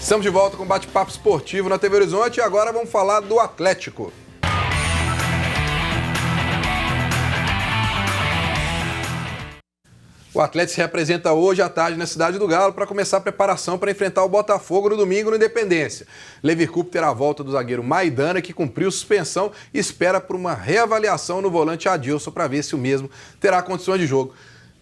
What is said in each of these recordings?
Estamos de volta com bate-papo esportivo na TV Horizonte e agora vamos falar do Atlético. O Atlético se representa hoje à tarde na Cidade do Galo para começar a preparação para enfrentar o Botafogo no domingo no Independência. Levi Coupe terá a volta do zagueiro Maidana, que cumpriu suspensão e espera por uma reavaliação no volante Adilson para ver se o mesmo terá condições de jogo.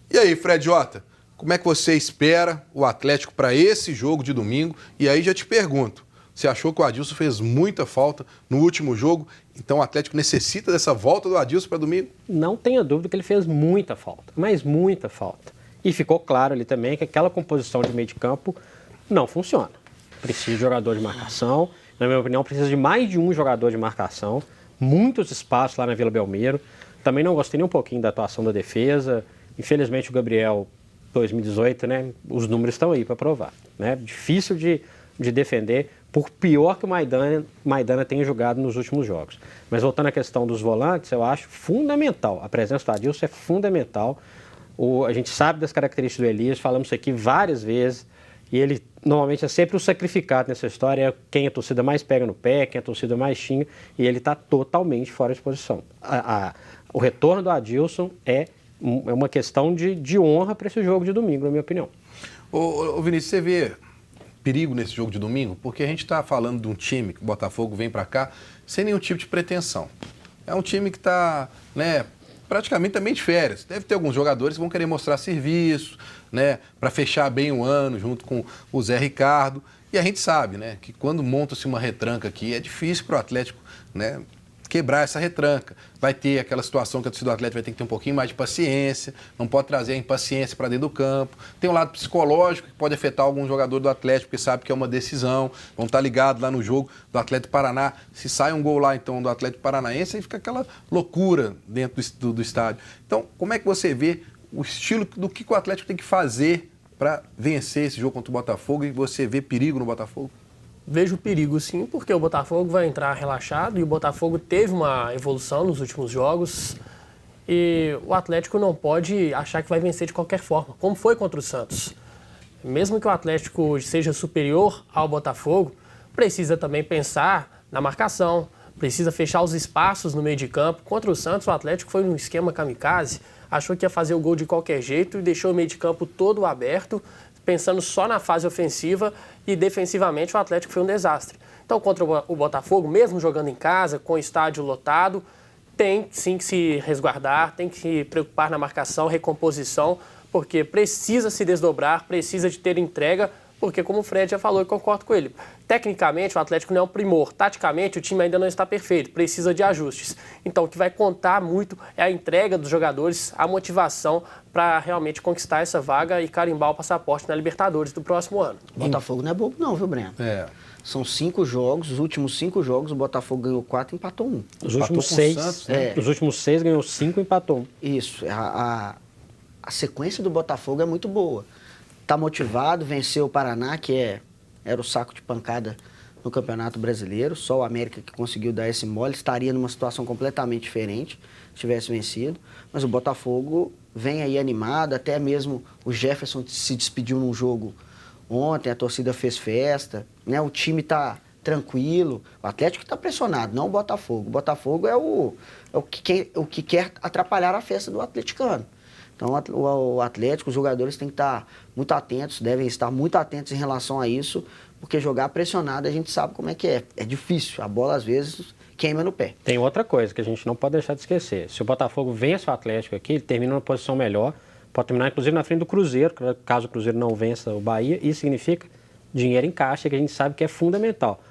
E aí, Fred Jota, como é que você espera o Atlético para esse jogo de domingo? E aí já te pergunto, você achou que o Adilson fez muita falta no último jogo? Então o Atlético necessita dessa volta do Adilson para domingo? Não tenha dúvida que ele fez muita falta, mas muita falta. E ficou claro ali também que aquela composição de meio de campo não funciona. Precisa de jogador de marcação, na minha opinião precisa de mais de um jogador de marcação, muitos espaços lá na Vila Belmiro. Também não gostei nem um pouquinho da atuação da defesa. Infelizmente o Gabriel, 2018, né, os números estão aí para provar. Né? Difícil de defender, por pior que o Maidana tenha jogado nos últimos jogos. Mas voltando à questão dos volantes, eu acho fundamental. A presença do Adilson é fundamental. A gente sabe das características do Elias, falamos isso aqui várias vezes, e ele normalmente é sempre o sacrificado nessa história, é quem a torcida mais pega no pé, quem a torcida mais xinga, e ele está totalmente fora de posição. O retorno do Adilson é uma questão de honra para esse jogo de domingo, na minha opinião. Ô Vinícius, você vê perigo nesse jogo de domingo? Porque a gente está falando de um time que o Botafogo vem para cá sem nenhum tipo de pretensão. É um time que está, né, praticamente também de férias. Deve ter alguns jogadores que vão querer mostrar serviço, né, para fechar bem o ano junto com o Zé Ricardo. E a gente sabe, né, que quando monta-se uma retranca aqui é difícil para o Atlético, né, quebrar essa retranca. Vai ter aquela situação que a torcida do Atlético vai ter que ter um pouquinho mais de paciência, não pode trazer a impaciência para dentro do campo. Tem um lado psicológico que pode afetar algum jogador do Atlético, porque sabe que é uma decisão, vão estar ligados lá no jogo do Atlético Paraná. Se sai um gol lá, então, do Atlético Paranaense, aí fica aquela loucura dentro do estádio. Então, como é que você vê o estilo do que o Atlético tem que fazer para vencer esse jogo contra o Botafogo e você vê perigo no Botafogo? Vejo perigo sim, porque o Botafogo vai entrar relaxado e o Botafogo teve uma evolução nos últimos jogos e o Atlético não pode achar que vai vencer de qualquer forma, como foi contra o Santos. Mesmo que o Atlético seja superior ao Botafogo, precisa também pensar na marcação, precisa fechar os espaços no meio de campo. Contra o Santos, o Atlético foi num esquema kamikaze, achou que ia fazer o gol de qualquer jeito e deixou o meio de campo todo aberto, pensando só na fase ofensiva, e defensivamente o Atlético foi um desastre. Então, contra o Botafogo, mesmo jogando em casa, com o estádio lotado, tem sim que se resguardar, tem que se preocupar na marcação, recomposição, porque precisa se desdobrar, precisa de ter entrega, porque como o Fred já falou e concordo com ele, tecnicamente o Atlético não é um primor, taticamente o time ainda não está perfeito, precisa de ajustes. Então o que vai contar muito é a entrega dos jogadores, a motivação para realmente conquistar essa vaga e carimbar o passaporte na Libertadores do próximo ano. O Botafogo não é bobo não, viu, Breno? São 5 jogos, os últimos 5 jogos o Botafogo ganhou 4 e empatou 1. Os últimos 6, os últimos 6 ganhou 5 e empatou 1. Isso, a sequência do Botafogo é muito boa. Está motivado, venceu o Paraná, que era o saco de pancada no Campeonato Brasileiro. Só o América que conseguiu dar esse mole, estaria numa situação completamente diferente se tivesse vencido. Mas o Botafogo vem aí animado, até mesmo o Jefferson se despediu num jogo ontem, a torcida fez festa, né? O time está tranquilo. O Atlético está pressionado, não o Botafogo. O Botafogo é o que quer atrapalhar a festa do atleticano. Então, o Atlético, os jogadores têm que estar muito atentos, devem estar muito atentos em relação a isso, porque jogar pressionado a gente sabe como é que é. É difícil, a bola às vezes queima no pé. Tem outra coisa que a gente não pode deixar de esquecer. Se o Botafogo vence o Atlético aqui, ele termina numa posição melhor, pode terminar inclusive na frente do Cruzeiro, caso o Cruzeiro não vença o Bahia, isso significa dinheiro em caixa, que a gente sabe que é fundamental.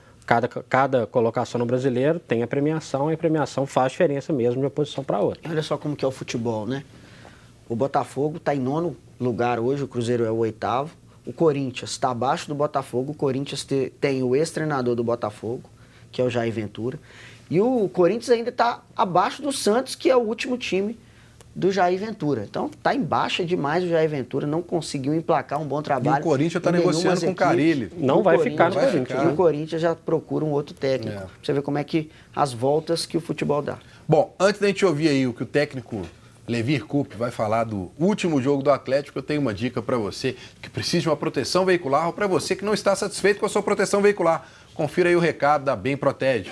Cada colocação no Brasileiro tem a premiação, e a premiação faz diferença mesmo de uma posição para outra. Olha só como que é o futebol, né? O Botafogo está em 9º lugar hoje, o Cruzeiro é o 8º. O Corinthians está abaixo do Botafogo. O Corinthians tem o ex-treinador do Botafogo, que é o Jair Ventura. E o Corinthians ainda está abaixo do Santos, que é o último time do Jair Ventura. Então está em baixa demais o Jair Ventura, não conseguiu emplacar um bom trabalho. E o Corinthians está negociando com o Carille. Não vai ficar no Corinthians. E o Corinthians já procura um outro técnico. Pra você ver como é que as voltas que o futebol dá. Bom, antes da gente ouvir aí o que o técnico Levir Coupe vai falar do último jogo do Atlético. Eu tenho uma dica para você que precisa de uma proteção veicular ou para você que não está satisfeito com a sua proteção veicular. Confira aí o recado da Bem Protege.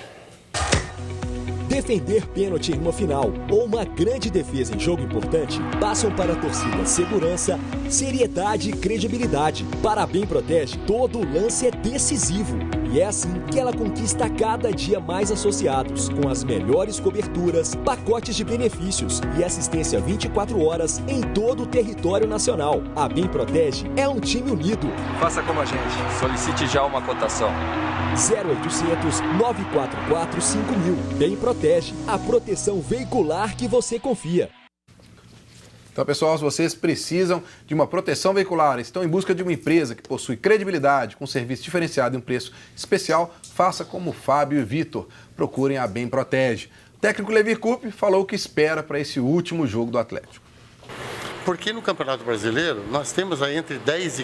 Defender pênalti em uma final ou uma grande defesa em jogo importante passam para a torcida segurança, seriedade e credibilidade. Para a Bem Protege, todo lance é decisivo. E é assim que ela conquista cada dia mais associados, com as melhores coberturas, pacotes de benefícios e assistência 24 horas em todo o território nacional. A Bem Protege é um time unido. Faça como a gente. Solicite já uma cotação. 0800 944 5000. Bem Protege, a proteção veicular que você confia. Então, pessoal, se vocês precisam de uma proteção veicular, estão em busca de uma empresa que possui credibilidade, com serviço diferenciado e um preço especial, faça como Fábio e Vitor. Procurem a Bem Protege. O técnico Levir Coupe falou o que espera para esse último jogo do Atlético. Porque no Campeonato Brasileiro, nós temos aí entre 10 e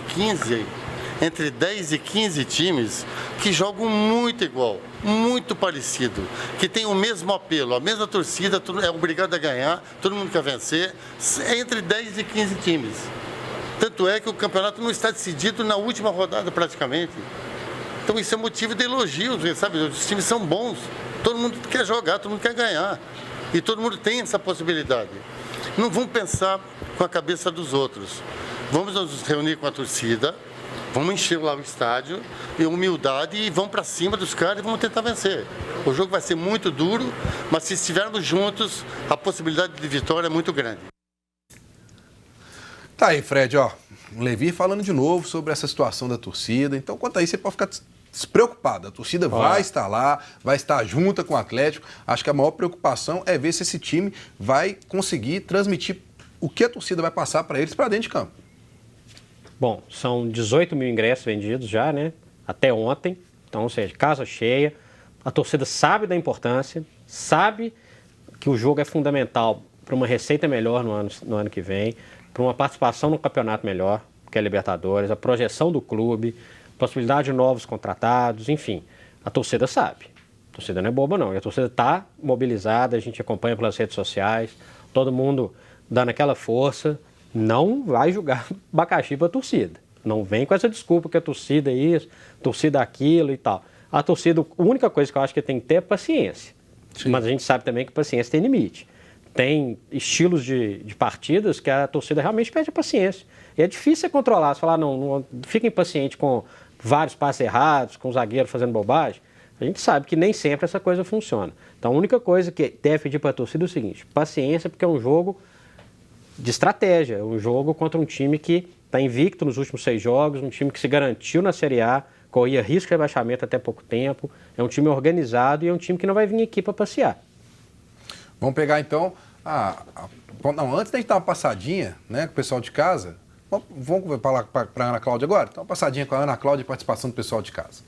15 times que jogam muito igual, muito parecido, que tem o mesmo apelo, a mesma torcida, é obrigado a ganhar, todo mundo quer vencer, é entre 10 e 15 times. Tanto é que o campeonato não está decidido na última rodada praticamente. Então isso é motivo de elogio, sabe? Os times são bons, todo mundo quer jogar, todo mundo quer ganhar. E todo mundo tem essa possibilidade. Não vamos pensar com a cabeça dos outros. Vamos nos reunir com a torcida, vamos encher lá o estádio, e humildade, e vamos para cima dos caras e vamos tentar vencer. O jogo vai ser muito duro, mas se estivermos juntos, a possibilidade de vitória é muito grande. Tá aí, Fred, ó. O Levir falando de novo sobre essa situação da torcida. Então, quanto a isso, você pode ficar despreocupado. A torcida vai estar lá, vai estar junta com o Atlético. Acho que a maior preocupação é ver se esse time vai conseguir transmitir o que a torcida vai passar para eles para dentro de campo. Bom, são 18 mil ingressos vendidos já, né? Até ontem. Então, ou seja, casa cheia. A torcida sabe da importância, sabe que o jogo é fundamental para uma receita melhor no ano que vem, para uma participação no campeonato melhor, que é a Libertadores, a projeção do clube, possibilidade de novos contratados, enfim. A torcida sabe. A torcida não é boba, não. E a torcida está mobilizada, a gente acompanha pelas redes sociais, todo mundo dando aquela força. Não vai jogar abacaxi para a torcida. Não vem com essa desculpa que a torcida é isso, torcida aquilo e tal. A torcida, a única coisa que eu acho que tem que ter é paciência. Sim. Mas a gente sabe também que paciência tem limite. Tem estilos de partidas que a torcida realmente perde a paciência. E é difícil você controlar, você falar, não fica impaciente com vários passes errados, com o zagueiro fazendo bobagem. A gente sabe que nem sempre essa coisa funciona. Então a única coisa que deve pedir para a torcida é o seguinte, paciência, porque é um jogo de estratégia, é um jogo contra um time que está invicto nos últimos 6 jogos, um time que se garantiu na Série A, corria risco de rebaixamento até pouco tempo, é um time organizado e é um time que não vai vir aqui para passear. Vamos pegar então, antes da gente dar uma passadinha, né, com o pessoal de casa, vamos falar para a Ana Cláudia agora? Então, uma passadinha com a Ana Cláudia e participação do pessoal de casa.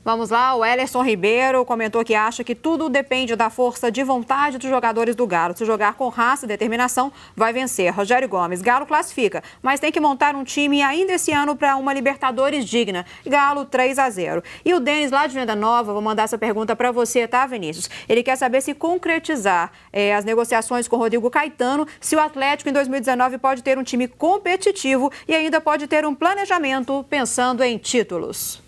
Vamos lá, o Ellerson Ribeiro comentou que acha que tudo depende da força de vontade dos jogadores do Galo. Se jogar com raça e determinação, vai vencer. Rogério Gomes, Galo classifica, mas tem que montar um time ainda esse ano para uma Libertadores digna. Galo 3-0. E o Denis, lá de Venda Nova, vou mandar essa pergunta para você, tá, Vinícius? Ele quer saber se concretizar as negociações com o Rodrigo Caetano, se o Atlético em 2019 pode ter um time competitivo e ainda pode ter um planejamento pensando em títulos.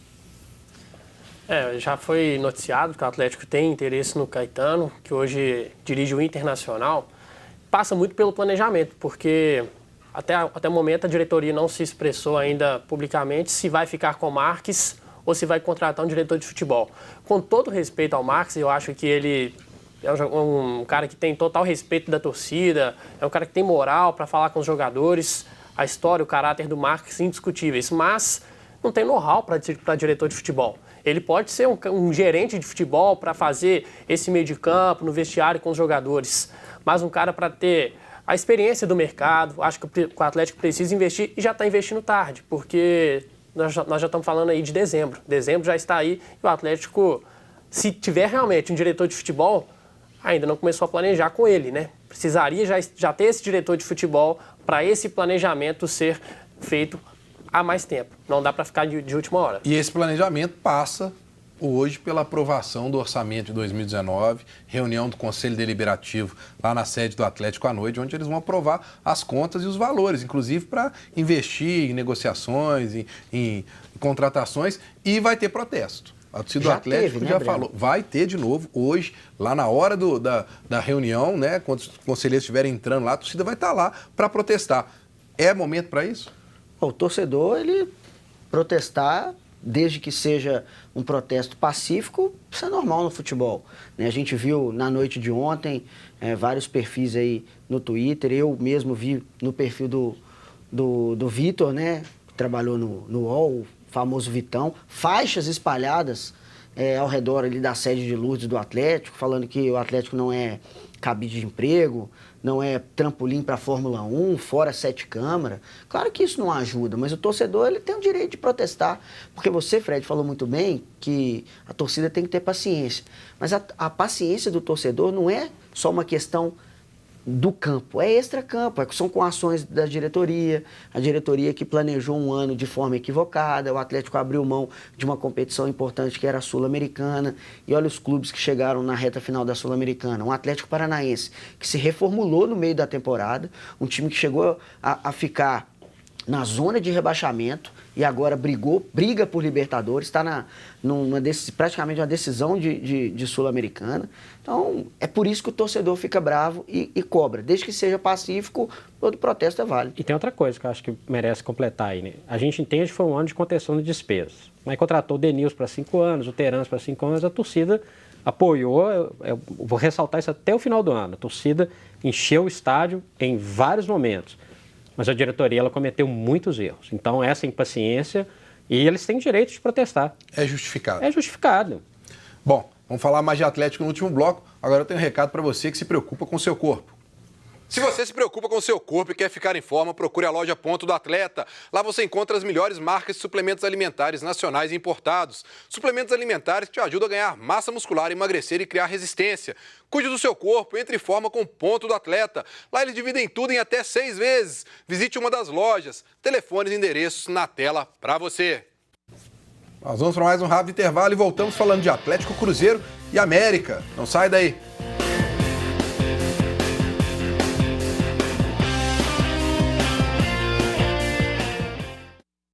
Já foi noticiado que o Atlético tem interesse no Caetano, que hoje dirige o Internacional. Passa muito pelo planejamento, porque até o momento a diretoria não se expressou ainda publicamente se vai ficar com o Marques ou se vai contratar um diretor de futebol. Com todo respeito ao Marques, eu acho que ele é um cara que tem total respeito da torcida, é um cara que tem moral para falar com os jogadores, a história, o caráter do Marques indiscutíveis, mas não tem know-how para diretor de futebol. Ele pode ser um gerente de futebol para fazer esse meio de campo, no vestiário com os jogadores. Mas um cara para ter a experiência do mercado, acho que o Atlético precisa investir e já está investindo tarde, porque nós já estamos falando aí de dezembro. Dezembro já está aí e o Atlético, se tiver realmente um diretor de futebol, ainda não começou a planejar com ele, né? Precisaria já ter esse diretor de futebol para esse planejamento ser feito há mais tempo. Não dá para ficar de última hora. E esse planejamento passa hoje pela aprovação do orçamento de 2019, reunião do Conselho Deliberativo lá na sede do Atlético à noite, onde eles vão aprovar as contas e os valores, inclusive para investir em negociações, em contratações, e vai ter protesto. A torcida do Atlético já falou, vai ter de novo hoje, lá na hora da reunião, né, quando os conselheiros estiverem entrando lá, a torcida vai estar lá para protestar. É momento para isso? O torcedor, ele protestar, desde que seja um protesto pacífico, isso é normal no futebol. Né? A gente viu na noite de ontem vários perfis aí no Twitter, eu mesmo vi no perfil do Vitor, né, que trabalhou no UOL, o famoso Vitão, faixas espalhadas ao redor ali da sede de Lourdes do Atlético, falando que o Atlético não é cabide de emprego, não é trampolim para a Fórmula 1, fora 7 câmara. Claro que isso não ajuda, mas o torcedor ele tem o direito de protestar. Porque você, Fred, falou muito bem que a torcida tem que ter paciência. Mas a paciência do torcedor não é só uma questão do campo, é extra-campo, são com ações da diretoria, a diretoria que planejou um ano de forma equivocada, o Atlético abriu mão de uma competição importante que era a Sul-Americana, e olha os clubes que chegaram na reta final da Sul-Americana, um Atlético Paranaense que se reformulou no meio da temporada, um time que chegou a ficar na zona de rebaixamento e agora briga por Libertadores, está praticamente uma decisão de Sul-Americana. Então, é por isso que o torcedor fica bravo e cobra. Desde que seja pacífico, todo protesto é válido. E tem outra coisa que eu acho que merece completar aí, né? A gente entende que foi um ano de contenção de despesas. Mas contratou o Denilson para 5 anos, o Terans para 5 anos, a torcida apoiou, eu vou ressaltar isso até o final do ano, a torcida encheu o estádio em vários momentos. Mas a diretoria ela cometeu muitos erros. Então, essa impaciência, e eles têm direito de protestar. É justificado. É justificado. Bom, vamos falar mais de Atlético no último bloco. Agora eu tenho um recado para você que se preocupa com o seu corpo. Se você se preocupa com o seu corpo e quer ficar em forma, procure a loja Ponto do Atleta. Lá você encontra as melhores marcas de suplementos alimentares nacionais e importados. Suplementos alimentares que te ajudam a ganhar massa muscular, emagrecer e criar resistência. Cuide do seu corpo, entre em forma com o Ponto do Atleta. Lá eles dividem tudo em até 6 vezes. Visite uma das lojas. Telefones e endereços na tela para você. Nós vamos para mais um rápido intervalo e voltamos falando de Atlético, Cruzeiro e América. Não sai daí.